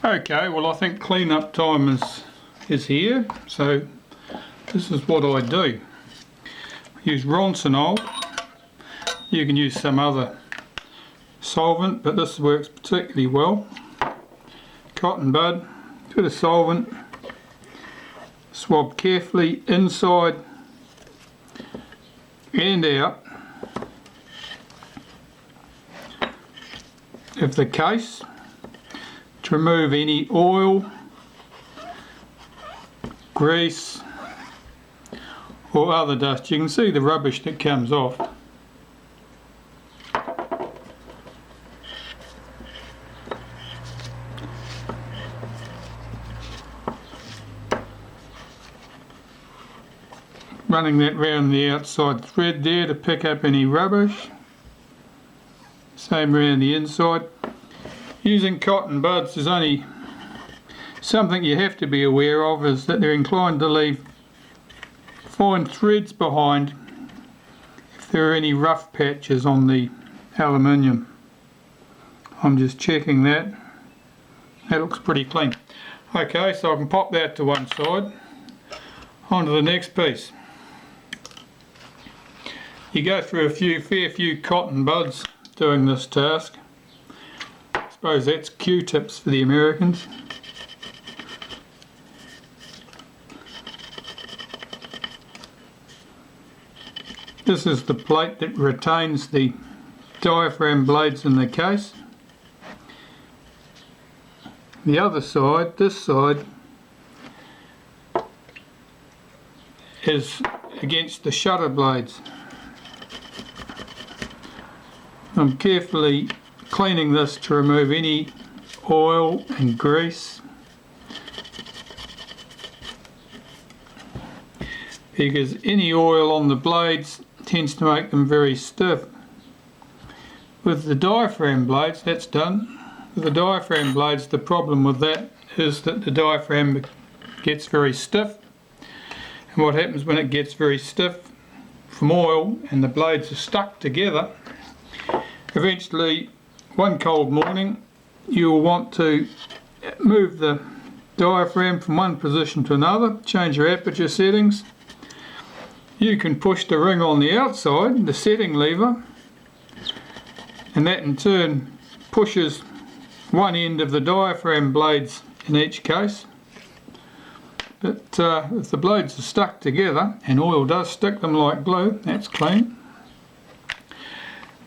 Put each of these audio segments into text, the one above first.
Okay, well I think clean-up time is here, so this is what I do. Use Ronsonol. You can use some other solvent, but this works particularly well. Cotton bud, bit of solvent, swab carefully inside and out of the case to remove any oil, grease or other dust. You can see the rubbish that comes off. Running that round the outside thread there to pick up any rubbish. Same around the inside. Using cotton buds, there's only something you have to be aware of, is that they're inclined to leave fine threads behind if there are any rough patches on the aluminium. I'm just checking that. That looks pretty clean. Okay, so I can pop that to one side. On to the next piece. You go through a fair few cotton buds doing this task. I suppose that's Q-tips for the Americans. This is the plate that retains the diaphragm blades in the case. The other side, this side, is against the shutter blades. I'm carefully cleaning this to remove any oil and grease, because any oil on the blades tends to make them very stiff. With the diaphragm blades, that's done. With the diaphragm blades, the problem with that is that the diaphragm gets very stiff, and what happens when it gets very stiff from oil and the blades are stuck together, eventually one cold morning you'll want to move the diaphragm from one position to another, change your aperture settings. You can push the ring on the outside, the setting lever, and that in turn pushes one end of the diaphragm blades in each case. But if the blades are stuck together, and oil does stick them like glue, that's clean.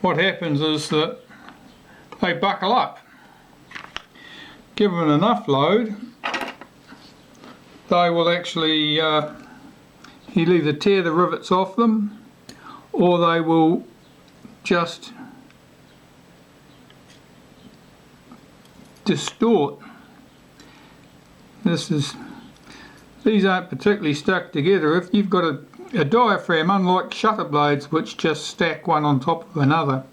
What happens is that they buckle up. Given enough load, they will actually you'll either tear the rivets off them, or they will just distort. These aren't particularly stuck together. If you've got a diaphragm, unlike shutter blades which just stack one on top of another,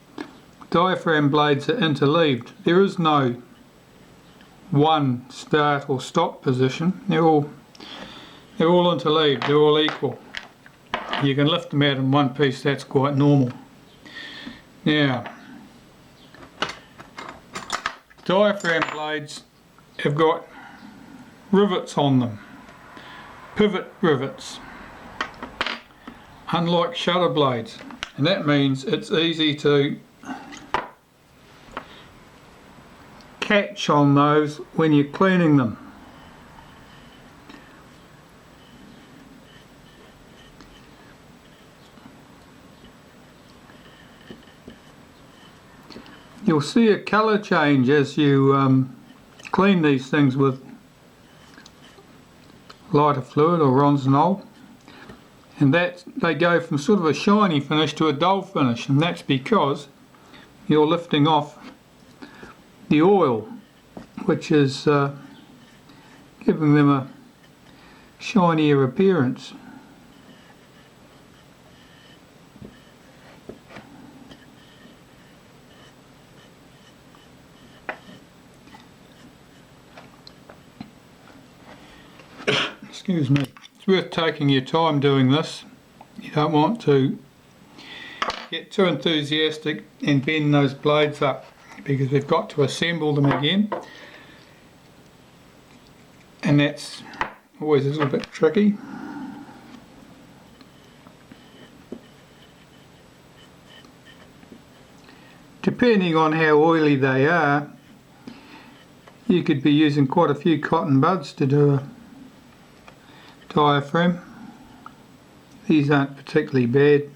diaphragm blades are interleaved. There is no one start or stop position. They're all interleaved, they're all equal. You can lift them out in one piece, that's quite normal. Now, diaphragm blades have got rivets on them, pivot rivets, unlike shutter blades, and that means it's easy to catch on those when you're cleaning them. You'll see a colour change as you clean these things with lighter fluid or Ronsonol, and that they go from sort of a shiny finish to a dull finish, and that's because you're lifting off the oil, which is giving them a shinier appearance. Excuse me. It's worth taking your time doing this. You don't want to get too enthusiastic and bend those blades up, because we've got to assemble them again. and that's always a little bit tricky. Depending on how oily they are, you could be using quite a few cotton buds to do a diaphragm. These aren't particularly bad.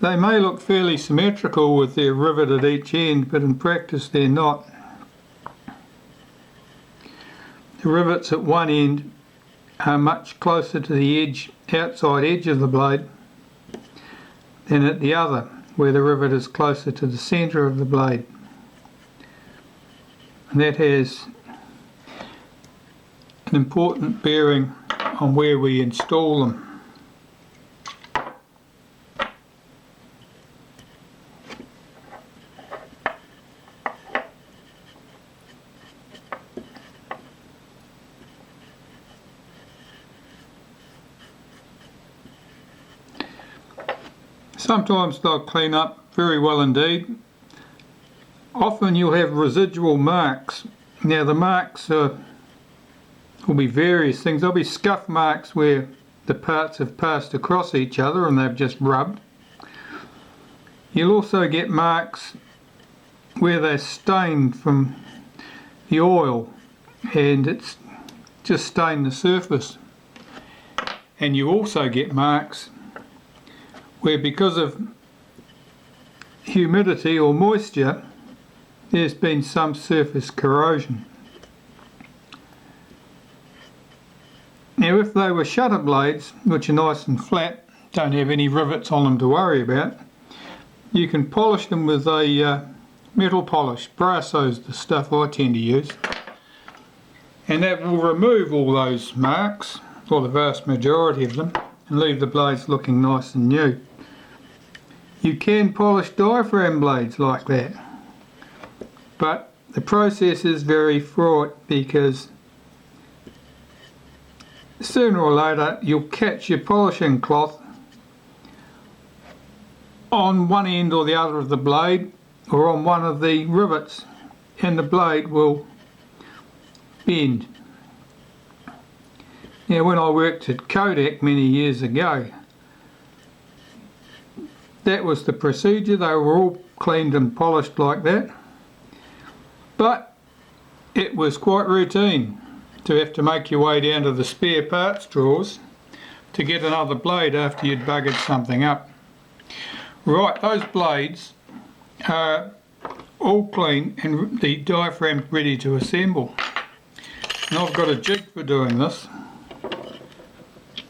They may look fairly symmetrical with their rivet at each end, but in practice they're not. The rivets at one end are much closer to the edge, outside edge of the blade than at the other, where the rivet is closer to the centre of the blade. And that has an important bearing on where we install them. Sometimes they'll clean up very well indeed. Often you'll have residual marks. Now the marks will be various things. There'll be scuff marks where the parts have passed across each other and they've just rubbed. You'll also get marks where they're stained from the oil and it's just stained the surface. And you also get marks where, because of humidity or moisture, there's been some surface corrosion. Now if they were shutter blades, which are nice and flat, don't have any rivets on them to worry about, you can polish them with a metal polish. Brasso's the stuff I tend to use, and that will remove all those marks, or the vast majority of them, and leave the blades looking nice and new. You can polish diaphragm blades like that, but the process is very fraught because sooner or later you'll catch your polishing cloth on one end or the other of the blade or on one of the rivets and the blade will bend. Now when I worked at Kodak many years ago, that was the procedure. They were all cleaned and polished like that, but it was quite routine to have to make your way down to the spare parts drawers to get another blade after you'd buggered something up. Right, those blades are all clean and the diaphragm ready to assemble. And I've got a jig for doing this,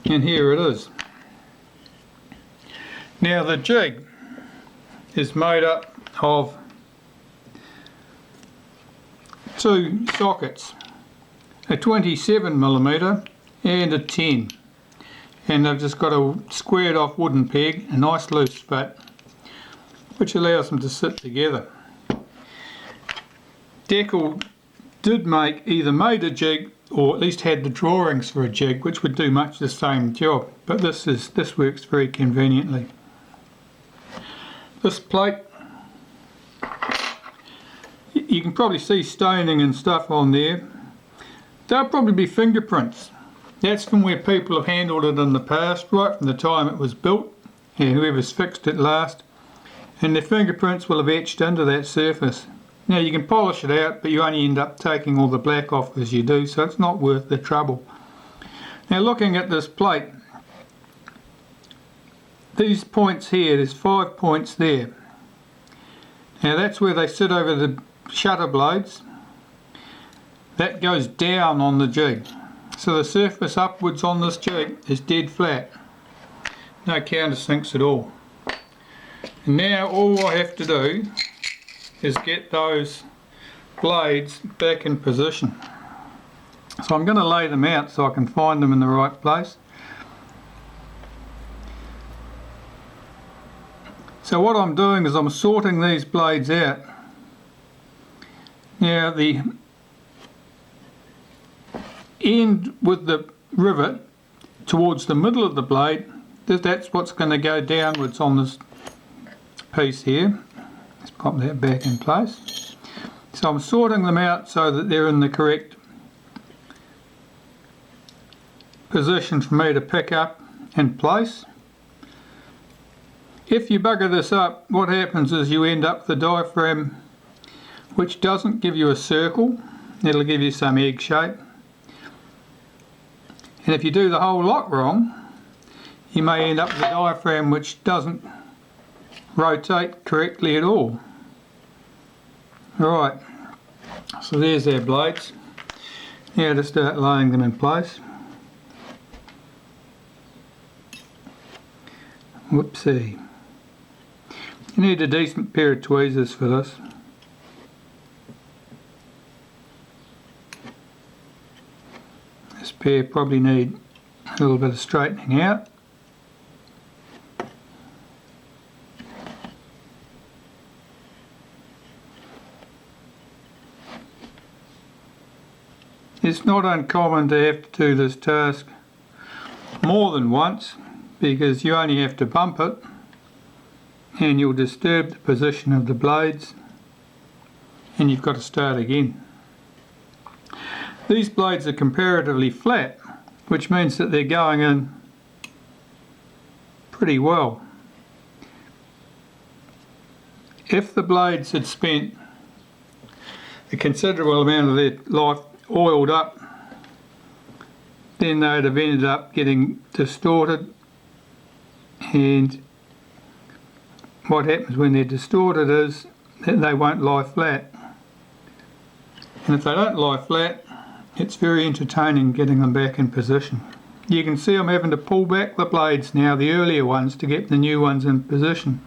and here it is. Now the jig is made up of two sockets, a 27mm and a 10, and they've just got a squared off wooden peg, a nice loose fit, which allows them to sit together. Deckel either made a jig or at least had the drawings for a jig, which would do much the same job, but this works very conveniently. This plate, you can probably see staining and stuff on there. They'll probably be fingerprints. That's from where people have handled it in the past, right from the time it was built, and whoever's fixed it last, and the fingerprints will have etched into that surface. Now you can polish it out, but you only end up taking all the black off as you do, so it's not worth the trouble. Now looking at this plate, these points here, there's 5 points there. Now that's where they sit over the shutter blades. That goes down on the jig. So the surface upwards on this jig is dead flat. No countersinks at all. And now all I have to do is get those blades back in position. So I'm going to lay them out so I can find them in the right place. So what I'm doing is I'm sorting these blades out. Now the end with the rivet towards the middle of the blade, that's what's going to go downwards on this piece here. Let's pop that back in place. So I'm sorting them out so that they're in the correct position for me to pick up and place. If you bugger this up, what happens is you end up with the diaphragm which doesn't give you a circle, it'll give you some egg shape. And if you do the whole lot wrong, you may end up with a diaphragm which doesn't rotate correctly at all. Right, so there's our blades. Now to start laying them in place. Whoopsie. You need a decent pair of tweezers for this. This pair probably need a little bit of straightening out. It's not uncommon to have to do this task more than once because you only have to bump it and you'll disturb the position of the blades and you've got to start again. These blades are comparatively flat, which means that they're going in pretty well. If the blades had spent a considerable amount of their life oiled up, then they'd have ended up getting distorted, and what happens when they're distorted is that they won't lie flat, and if they don't lie flat, it's very entertaining getting them back in position. You can see I'm having to pull back the blades now, the earlier ones, to get the new ones in position.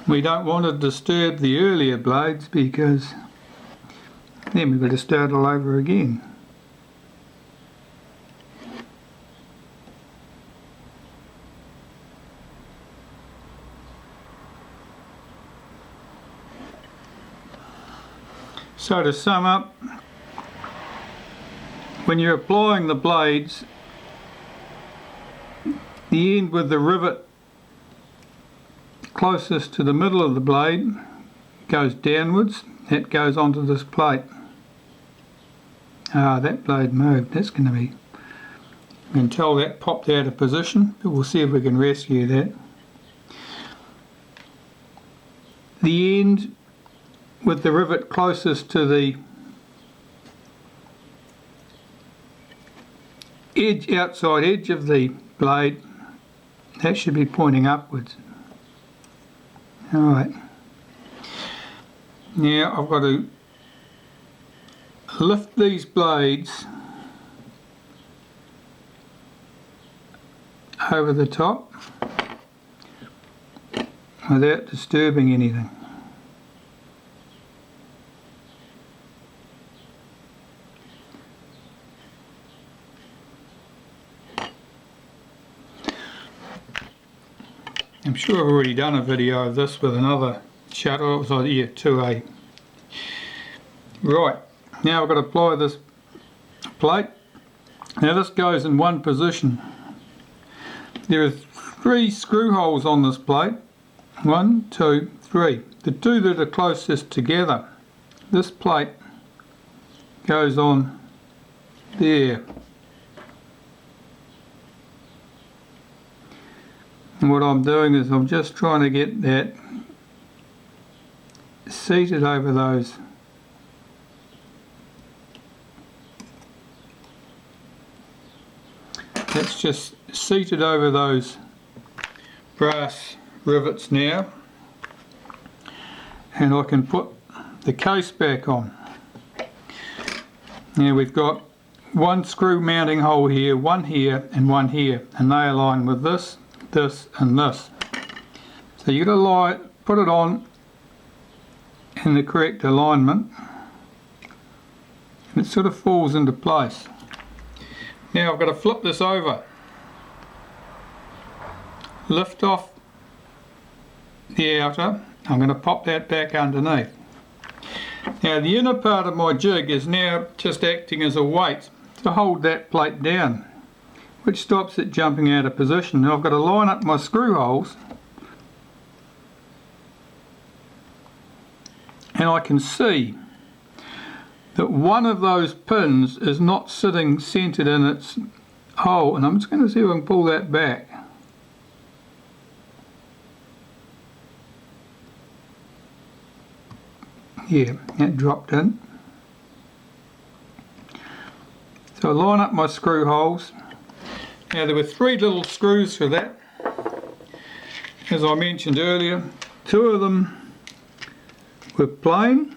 We don't want to disturb the earlier blades because then we've got to start all over again. So to sum up, when you're applying the blades, the end with the rivet closest to the middle of the blade goes downwards. That goes onto this plate. That blade moved. That's going to be, you can tell that popped out of position, but we'll see if we can rescue that. The end with the rivet closest to the edge, outside edge of the blade, that should be pointing upwards. Alright, now I've got to lift these blades over the top without disturbing anything. I'm sure I've already done a video of this with another shutter. It was on ear 2A. Right, now I've got to apply this plate. Now this goes in one position. There are 3 screw holes on this plate. 1, 2, 3. The 2 that are closest together. This plate goes on there. And what I'm doing is I'm just trying to get that seated over those that's just seated over those brass rivets now, and I can put the case back on. Now we've got 1 screw mounting hole here, 1 here and 1 here, and they align with this, this and this. So you've got to put it on in the correct alignment, and it sort of falls into place. Now I've got to flip this over, lift off the outer. I'm going to pop that back underneath. Now the inner part of my jig is now just acting as a weight to hold that plate down, which stops it jumping out of position. Now I've got to line up my screw holes, and I can see that one of those pins is not sitting centered in its hole, and I'm just going to see if I can pull that back. Yeah, that dropped in. So I line up my screw holes. Now there were 3 little screws for that. As I mentioned earlier, 2 of them were plain.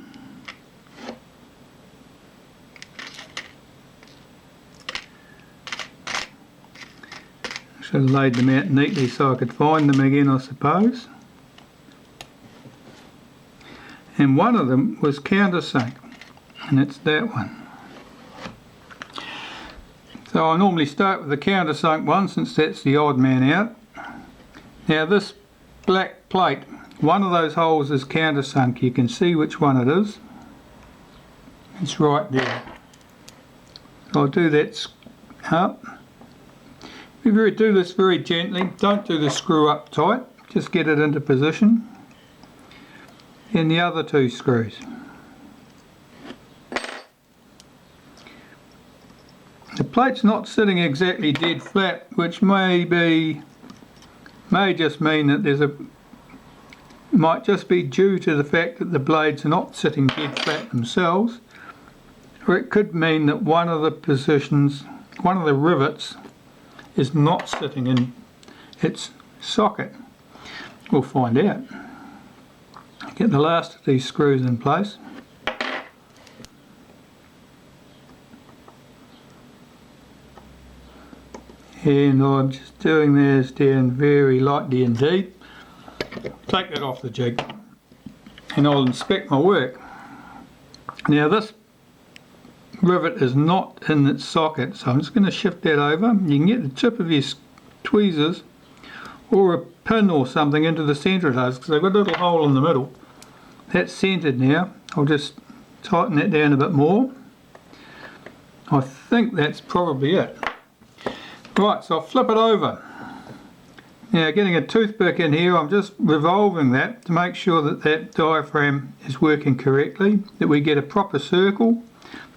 Should have laid them out neatly so I could find them again, I suppose. And one of them was countersunk, and it's that one. So I normally start with the countersunk one, since that's the odd man out. Now this black plate, one of those holes is countersunk. You can see which one it is. It's right there. So I'll do that up. Do this very gently. Don't do the screw up tight. Just get it into position. And the other 2 screws. The plate's not sitting exactly dead flat, which may just mean that might just be due to the fact that the blades are not sitting dead flat themselves, or it could mean that one of the rivets is not sitting in its socket. We'll find out. Get the last of these screws in place. And I'm just doing this down very lightly indeed. Take that off the jig and I'll inspect my work. Now this rivet is not in its socket, so I'm just going to shift that over. You can get the tip of your tweezers or a pin or something into the centre of those, because they've got a little hole in the middle. That's centred now. I'll just tighten that down a bit more. I think that's probably it. Right, so I'll flip it over. Now getting a toothpick in here, I'm just revolving that to make sure that that diaphragm is working correctly, that we get a proper circle.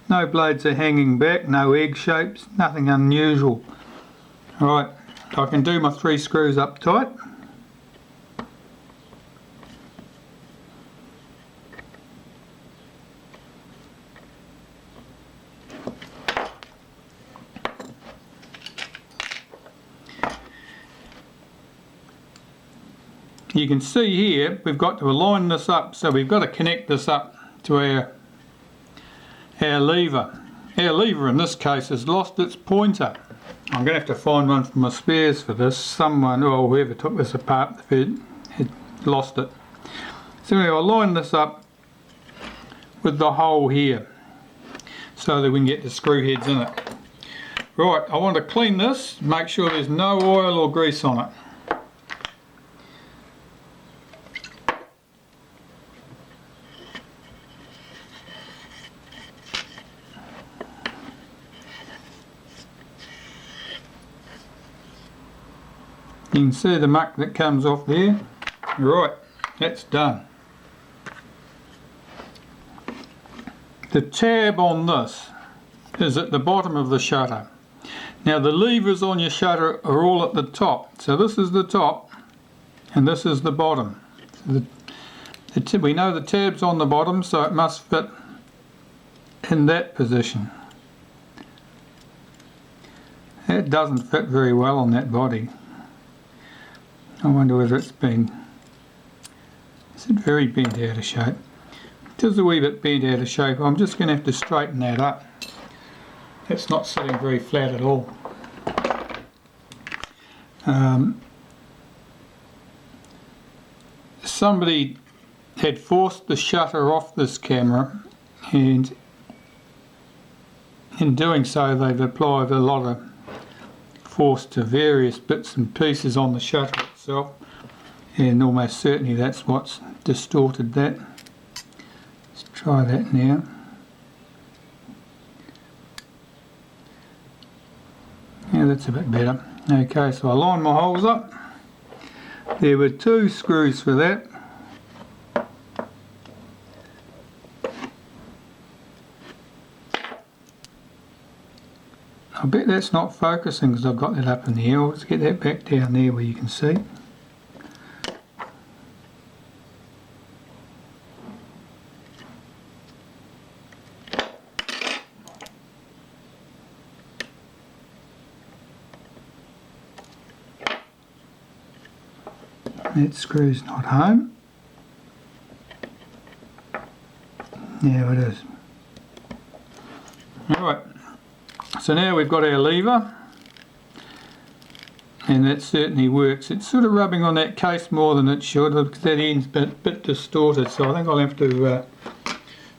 No blades are hanging back, no egg shapes, nothing unusual. Alright, I can do my 3 screws up tight. You can see here we've got to align this up, so we've got to connect this up to our lever. Our lever in this case has lost its pointer. I'm going to have to find one from my spares for this. Someone, or whoever took this apart had lost it. So anyway, I'll line this up with the hole here so that we can get the screw heads in it. Right, I want to clean this, make sure there's no oil or grease on it. You can see the muck that comes off there. Right, that's done. The tab on this is at the bottom of the shutter. Now the levers on your shutter are all at the top. So this is the top and this is the bottom. So we know the tab's on the bottom, so it must fit in that position. It doesn't fit very well on that body. I wonder whether is it very bent out of shape? It is a wee bit bent out of shape. I'm just going to have to straighten that up. It's not sitting very flat at all. Somebody had forced the shutter off this camera, and in doing so they've applied a lot of force to various bits and pieces on the shutter itself, and almost certainly that's what's distorted that. Let's try that now. Yeah, that's a bit better. Okay, so I line my holes up. There were 2 screws for that. I bet that's not focusing because I've got that up in the air. Let's get that back down there where you can see. That screw's not home. There it is. Alright, so now we've got our lever, and that certainly works. It's sort of rubbing on that case more than it should because that end's a bit distorted, so I think I'll have to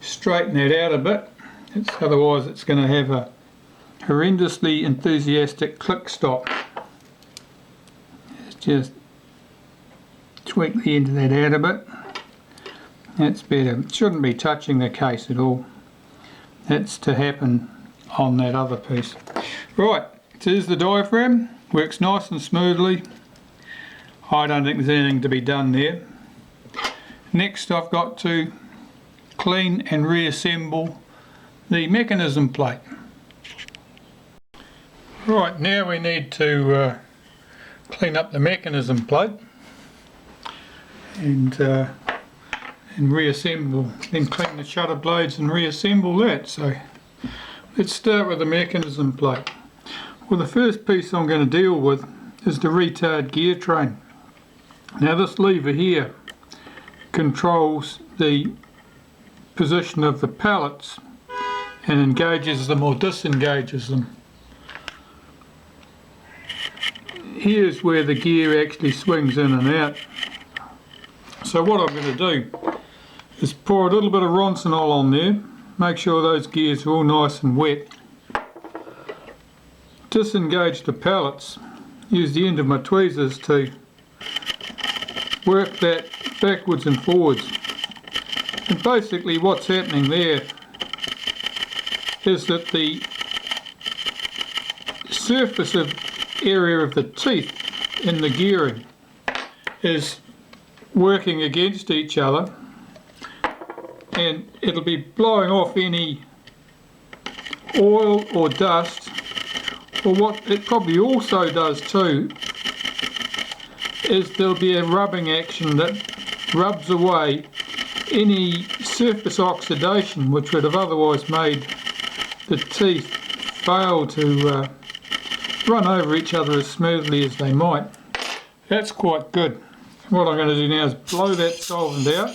straighten that out a bit. Otherwise it's going to have a horrendously enthusiastic click stop. Let's just tweak the end of that out a bit. That's better. It shouldn't be touching the case at all. That's to happen on that other piece. Right, so here's the diaphragm. Works nice and smoothly. I don't think there's anything to be done there. Next I've got to clean and reassemble the mechanism plate. Right, now we need to clean up the mechanism plate and reassemble, then clean the shutter blades and reassemble that. So let's start with the mechanism plate. Well, the first piece I'm going to deal with is the retard gear train. Now this lever here controls the position of the pallets and engages them or disengages them. Here's where the gear actually swings in and out. So what I'm going to do is pour a little bit of Ronsonol on there, make sure those gears are all nice and wet. Disengage the pallets, use the end of my tweezers to work that backwards and forwards. And basically what's happening there is that the surface of area of the teeth in the gearing is working against each other, and it'll be blowing off any oil or dust. Or what it probably also does too is there'll be a rubbing action that rubs away any surface oxidation which would have otherwise made the teeth fail to run over each other as smoothly as they might. That's quite good. What I'm going to do now is blow that solvent out.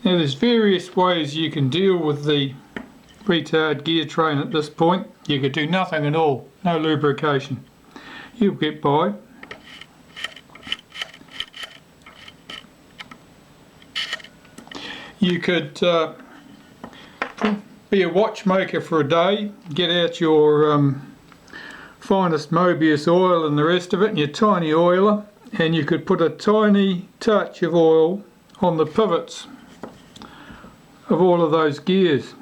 Now there's various ways you can deal with the retard gear train at this point. You could do nothing at all, no lubrication. You'll get by. You could be a watchmaker for a day, get out your finest Mobius oil and the rest of it, and your tiny oiler, and you could put a tiny touch of oil on the pivots of all of those gears.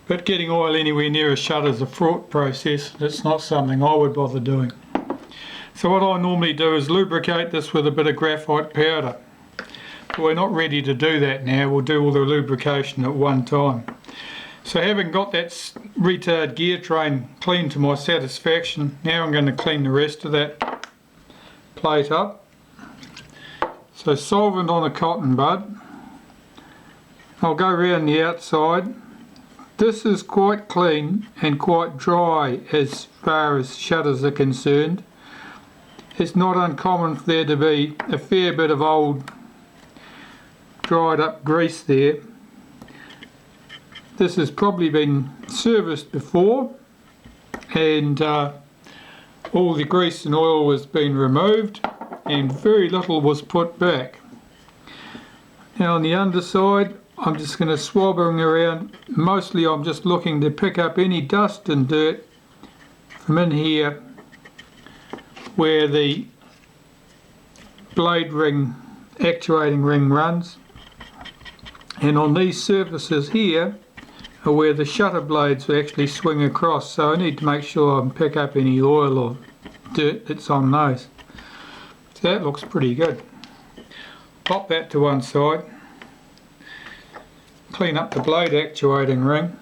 But getting oil anywhere near a shutter is a fraught process. That's not something I would bother doing. So what I normally do is lubricate this with a bit of graphite powder. But we're not ready to do that now. We'll do all the lubrication at one time. So having got that retard gear train clean to my satisfaction, now I'm going to clean the rest of that plate up. So solvent on a cotton bud. I'll go around the outside. This is quite clean and quite dry as far as shutters are concerned. It's not uncommon for there to be a fair bit of old dried up grease there. This has probably been serviced before, and all the grease and oil was being removed and very little was put back. Now on the underside, I'm just going to swabbering around. Mostly I'm just looking to pick up any dust and dirt from in here where the blade ring, actuating ring runs. And on these surfaces here are where the shutter blades actually swing across, so I need to make sure I pick up any oil or dirt that's on those. So that looks pretty good. Pop that to one side. Clean up the blade actuating ring.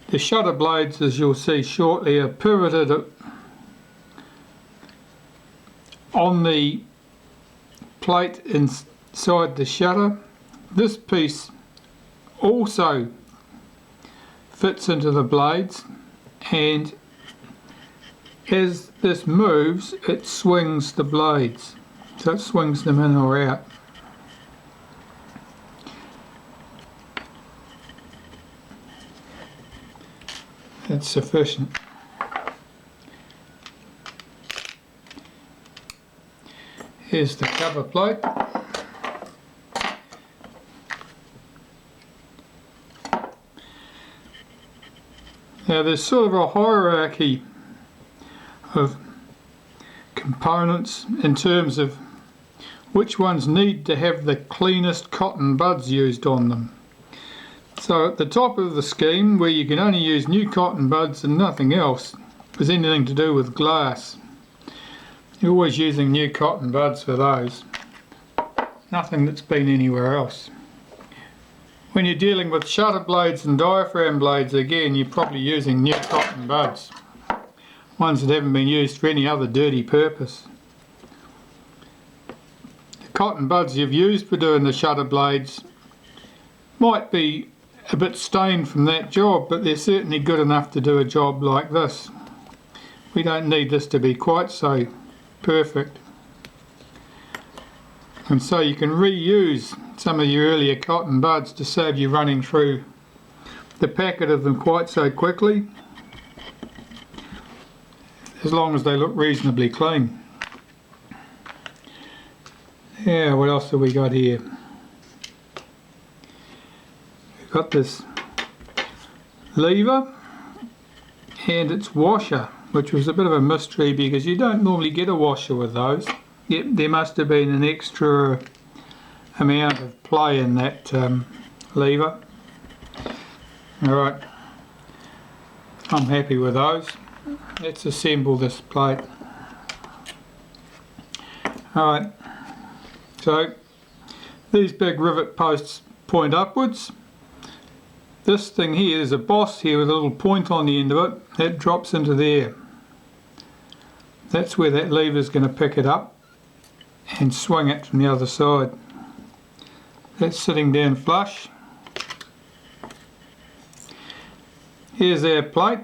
The shutter blades, as you'll see shortly, are pivoted on the plate inside the shutter. This piece also fits into the blades, and as this moves it swings the blades, so it swings them in or out. That's sufficient. Here's the cover plate. Now there's sort of a hierarchy of components in terms of which ones need to have the cleanest cotton buds used on them. So at the top of the scheme, where you can only use new cotton buds and nothing else with anything to do with glass, you're always using new cotton buds for those. Nothing that's been anywhere else. When you're dealing with shutter blades and diaphragm blades, again, you're probably using new cotton buds. Ones that haven't been used for any other dirty purpose. The cotton buds you've used for doing the shutter blades might be a bit stained from that job, but they're certainly good enough to do a job like this. We don't need this to be quite so perfect. And so you can reuse some of your earlier cotton buds to save you running through the packet of them quite so quickly, as long as they look reasonably clean. Yeah, what else have we got here? We've got this lever and its washer, which was a bit of a mystery because you don't normally get a washer with those. Yep, there must have been an extra amount of play in that lever. Alright, I'm happy with those. Let's assemble this plate. Alright, so these big rivet posts point upwards. This thing here is a boss here with a little point on the end of it. That drops into there. That's where that lever is going to pick it up and swing it from the other side. That's sitting down flush. Here's our plate,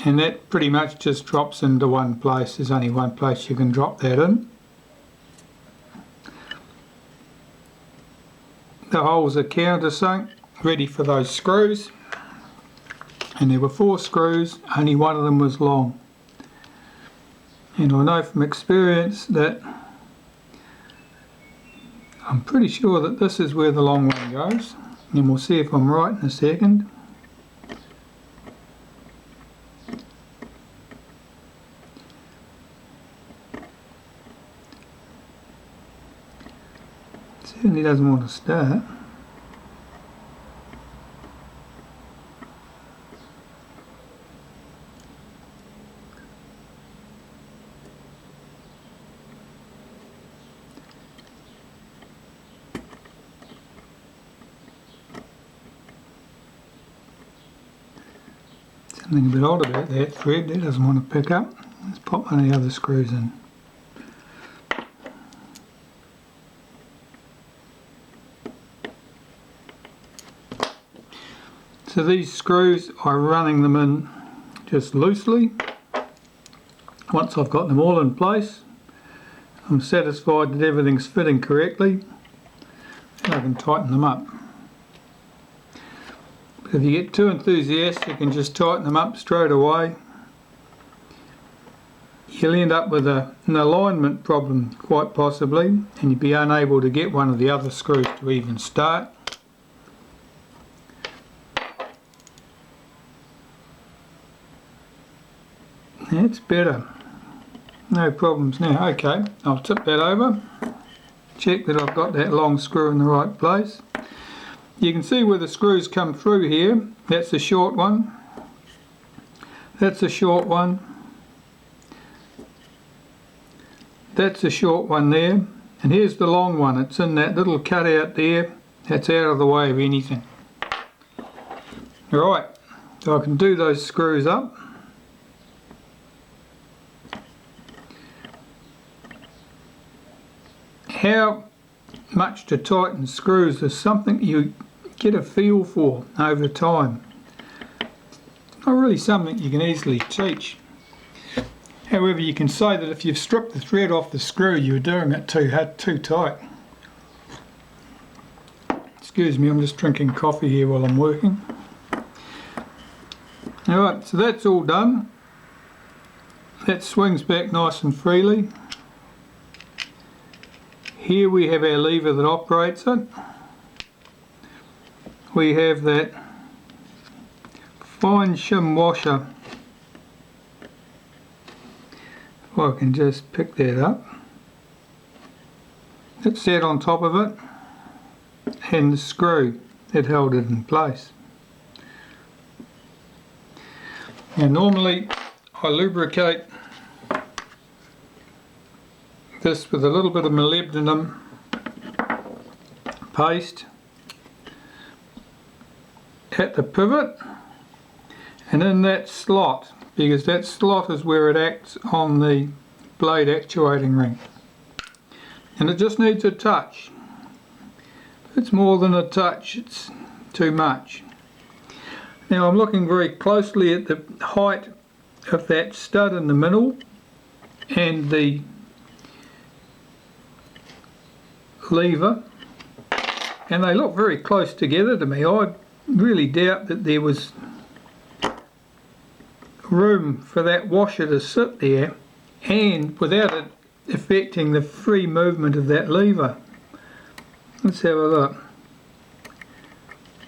and that pretty much just drops into one place. There's only one place you can drop that in. The holes are countersunk, ready for those screws, and there were 4 screws, only one of them was long. And I know from experience that I'm pretty sure that this is where the long one goes, and we'll see if I'm right in a second. Certainly doesn't want to start. Something a bit odd about that thread, that doesn't want to pick up. Let's pop one of the other screws in. So these screws, I'm running them in just loosely. Once I've got them all in place, I'm satisfied that everything's fitting correctly, and I can tighten them up. But if you get too enthusiastic and just tighten them up straight away, you'll end up with an alignment problem quite possibly, and you'll be unable to get one of the other screws to even start. That's better. No problems now. Okay, I'll tip that over. Check that I've got that long screw in the right place. You can see where the screws come through here. That's a short one. That's a short one. That's a short one there. And here's the long one. It's in that little cutout there. That's out of the way of anything. Alright, so I can do those screws up. How much to tighten screws is something you get a feel for over time. It's not really something you can easily teach. However, you can say that if you've stripped the thread off the screw, you're doing it too tight. Excuse me, I'm just drinking coffee here while I'm working. Alright, so that's all done. That swings back nice and freely. Here we have our lever that operates it. We have that fine shim washer. If I can just pick that up. It's set on top of it, and the screw that held it in place. Now normally I lubricate this with a little bit of molybdenum paste at the pivot and in that slot, because that slot is where it acts on the blade actuating ring, and it just needs a touch. If it's more than a touch, it's too much. Now I'm looking very closely at the height of that stud in the middle and the lever, and they look very close together to me. I really doubt that there was room for that washer to sit there and without it affecting the free movement of that lever. Let's have a look.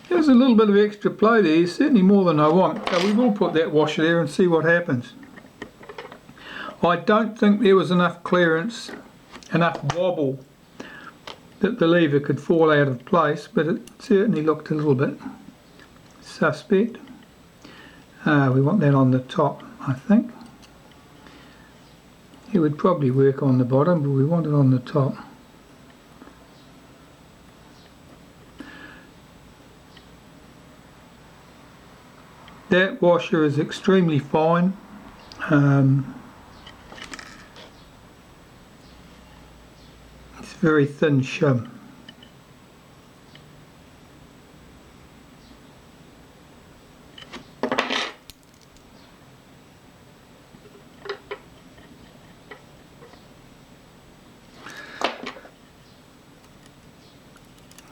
There's a little bit of extra play there, certainly more than I want, so we will put that washer there and see what happens. I don't think there was enough clearance, enough wobble that the lever could fall out of place, but it certainly looked a little bit suspect. We want that on the top, I think. It would probably work on the bottom, but we want it on the top. That washer is extremely fine. It's very thin shim.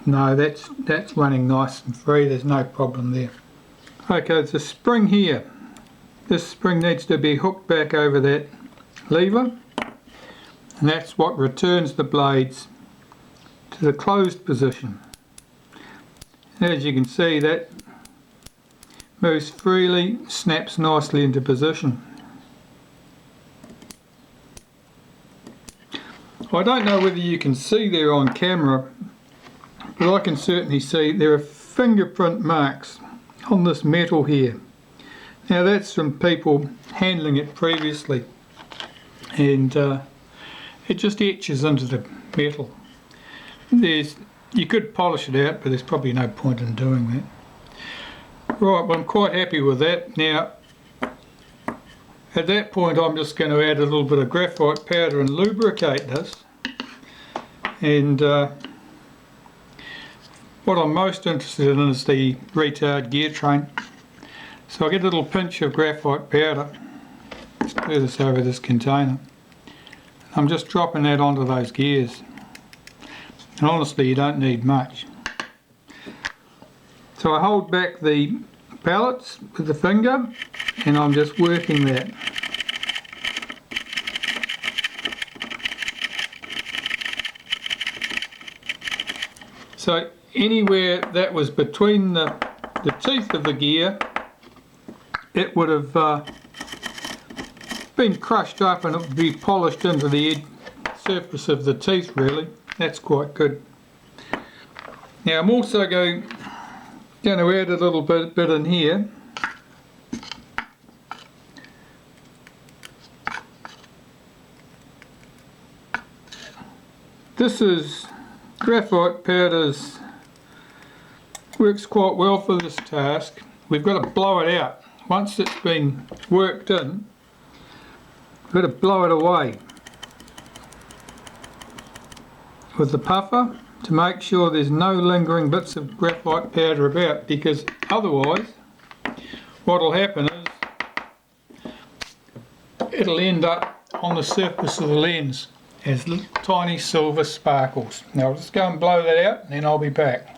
No, that's running nice and free, there's no problem there. Okay, there's a spring here. This spring needs to be hooked back over that lever, and that's what returns the blades to the closed position. As you can see, that moves freely, snaps nicely into position. I don't know whether you can see there on camera, but I can certainly see there are fingerprint marks on this metal here. Now that's from people handling it previously, and it just etches into the metal. You could polish it out, but there's probably no point in doing that. Right, well, I'm quite happy with that. Now at that point I'm just going to add a little bit of graphite powder and lubricate this, and what I'm most interested in is the retard gear train. So I get a little pinch of graphite powder, stir this over this container. I'm just dropping that onto those gears. And honestly, you don't need much. So I hold back the pallets with the finger, and I'm just working that. So anywhere that was between the teeth of the gear, it would have been crushed up and it would be polished into the surface of the teeth really. That's quite good. Now I'm also going to add a little bit in here. This is graphite powders, works quite well for this task. We've got to blow it out. Once it's been worked in, we've got to blow it away with the puffer to make sure there's no lingering bits of graphite powder about, because otherwise what will happen is it'll end up on the surface of the lens as little tiny silver sparkles. Now I'll just go and blow that out and then I'll be back.